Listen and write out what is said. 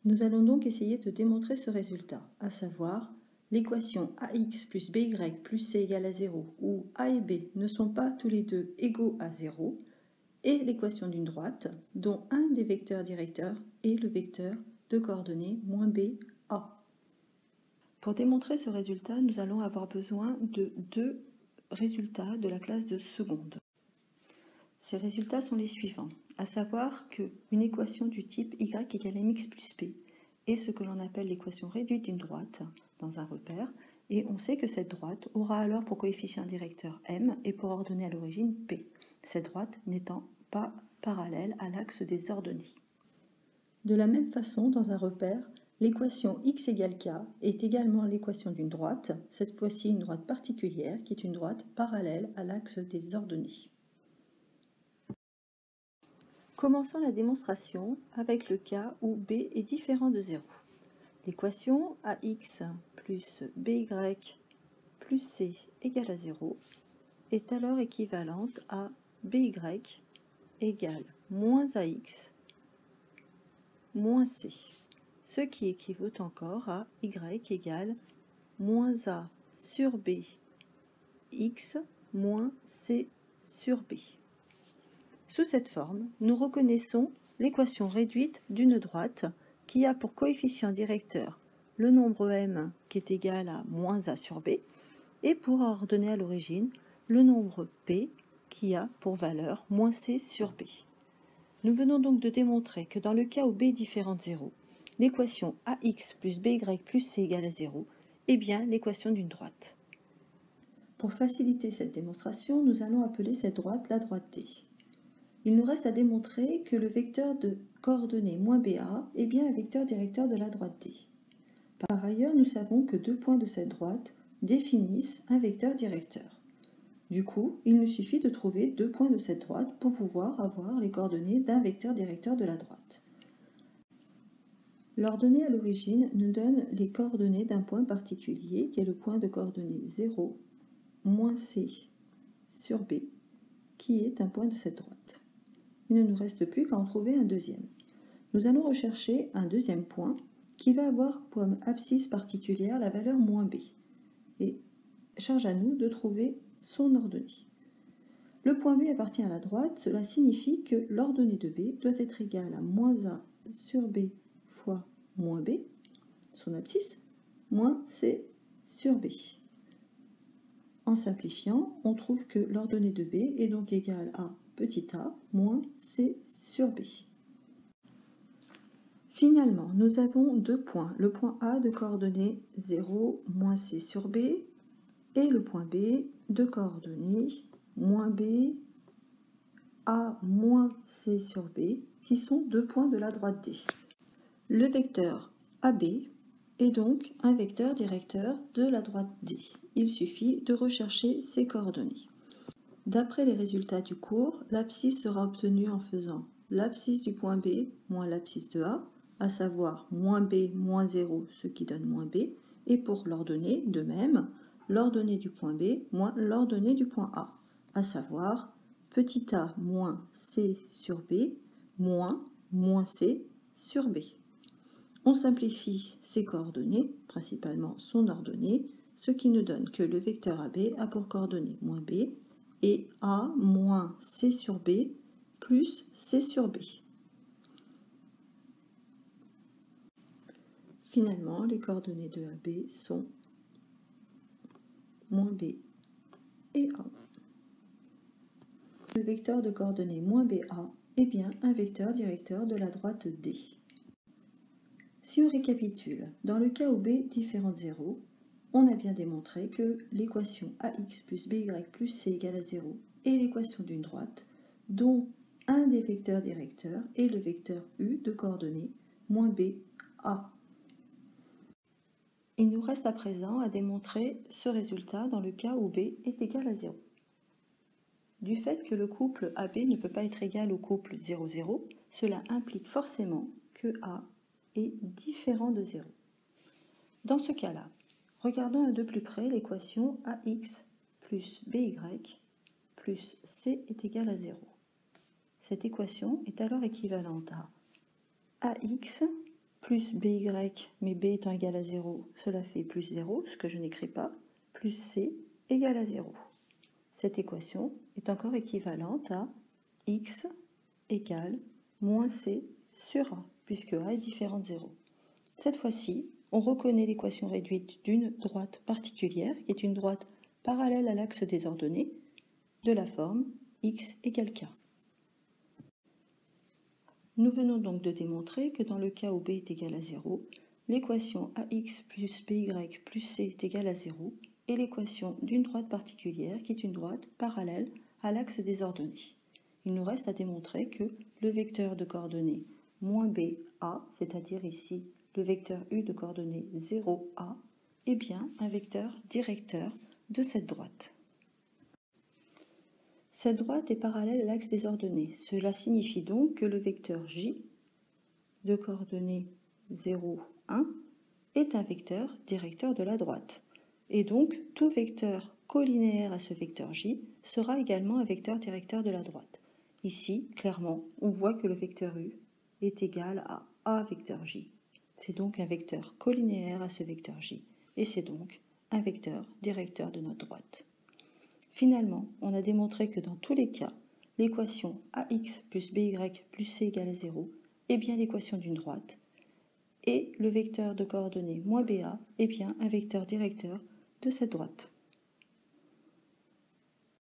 Nous allons donc essayer de démontrer ce résultat, à savoir l'équation ax plus by plus c égale à 0, où a et b ne sont pas tous les deux égaux à 0, et l'équation d'une droite, dont un des vecteurs directeurs est le vecteur de coordonnées moins b, a. Pour démontrer ce résultat, nous allons avoir besoin de deux résultats de la classe de seconde. Ces résultats sont les suivants, à savoir qu'une équation du type y égale mx plus b est ce que l'on appelle l'équation réduite d'une droite dans un repère, et on sait que cette droite aura alors pour coefficient directeur m et pour ordonnée à l'origine p, cette droite n'étant pas parallèle à l'axe des ordonnées. De la même façon, dans un repère, l'équation x égale k est également l'équation d'une droite, cette fois-ci une droite particulière qui est une droite parallèle à l'axe des ordonnées. Commençons la démonstration avec le cas où b est différent de 0. L'équation ax plus by plus c égale à 0 est alors équivalente à by égale moins ax moins c, ce qui équivaut encore à y égale moins a sur b x moins c sur b. Sous cette forme, nous reconnaissons l'équation réduite d'une droite qui a pour coefficient directeur le nombre m qui est égal à moins a sur b et pour ordonner à l'origine le nombre p qui a pour valeur moins c sur b. Nous venons donc de démontrer que dans le cas où b est différent de 0, l'équation ax plus by plus c égale à 0 est bien l'équation d'une droite. Pour faciliter cette démonstration, nous allons appeler cette droite la droite D. Il nous reste à démontrer que le vecteur de coordonnées moins BA est bien un vecteur directeur de la droite D. Par ailleurs, nous savons que deux points de cette droite définissent un vecteur directeur. Du coup, il nous suffit de trouver deux points de cette droite pour pouvoir avoir les coordonnées d'un vecteur directeur de la droite. L'ordonnée à l'origine nous donne les coordonnées d'un point particulier qui est le point de coordonnées 0, moins c sur b, qui est un point de cette droite. Il ne nous reste plus qu'à en trouver un deuxième. Nous allons rechercher un deuxième point qui va avoir comme abscisse particulière la valeur moins b. Et charge à nous de trouver son ordonnée. Le point B appartient à la droite, cela signifie que l'ordonnée de B doit être égale à moins a sur b fois moins b, son abscisse, moins c sur b. En simplifiant, on trouve que l'ordonnée de B est donc égale à petit a moins c sur b. Finalement, nous avons deux points, le point A de coordonnées 0, moins c sur b, et le point B de coordonnées moins b, a moins c sur b, qui sont deux points de la droite D. Le vecteur AB est donc un vecteur directeur de la droite D. Il suffit de rechercher ses coordonnées. D'après les résultats du cours, l'abscisse sera obtenue en faisant l'abscisse du point B moins l'abscisse de A, à savoir moins B moins 0, ce qui donne moins B, et pour l'ordonnée, de même, l'ordonnée du point B moins l'ordonnée du point A, à savoir petit a moins c sur b moins c sur b. On simplifie ces coordonnées, principalement son ordonnée, ce qui nous donne que le vecteur AB a pour coordonnées moins b et a moins c sur b plus c sur b. Finalement, les coordonnées de AB sont moins b et a. Le vecteur de coordonnées moins BA est bien un vecteur directeur de la droite D. Si on récapitule, dans le cas où b différent de 0, on a bien démontré que l'équation ax plus by plus c égale à 0 est l'équation d'une droite dont un des vecteurs directeurs est le vecteur u de coordonnées moins b, a. Il nous reste à présent à démontrer ce résultat dans le cas où b est égal à 0. Du fait que le couple AB ne peut pas être égal au couple 0,0, cela implique forcément que A est différent de 0. Dans ce cas-là, regardons de plus près l'équation AX plus BY plus C est égal à 0. Cette équation est alors équivalente à AX plus BY, mais B étant égal à 0, cela fait plus 0, ce que je n'écris pas, plus C égale à 0. Cette équation est encore équivalente à x égale moins C sur A, puisque A est différent de 0. Cette fois-ci, on reconnaît l'équation réduite d'une droite particulière, qui est une droite parallèle à l'axe des ordonnées, de la forme x égale k. Nous venons donc de démontrer que dans le cas où b est égal à 0, l'équation ax plus by plus c est égale à 0 est l'équation d'une droite particulière qui est une droite parallèle à l'axe des ordonnées. Il nous reste à démontrer que le vecteur de coordonnées moins ba, c'est-à-dire ici le vecteur u de coordonnées 0a, est bien un vecteur directeur de cette droite. Cette droite est parallèle à l'axe des ordonnées. Cela signifie donc que le vecteur j de coordonnées 0, 1 est un vecteur directeur de la droite. Et donc, tout vecteur collinéaire à ce vecteur j sera également un vecteur directeur de la droite. Ici, clairement, on voit que le vecteur u est égal à a vecteur j. C'est donc un vecteur collinéaire à ce vecteur j. Et c'est donc un vecteur directeur de notre droite. Finalement, on a démontré que dans tous les cas, l'équation ax plus by plus c égale à 0 est bien l'équation d'une droite, et le vecteur de coordonnées moins ba est bien un vecteur directeur de cette droite.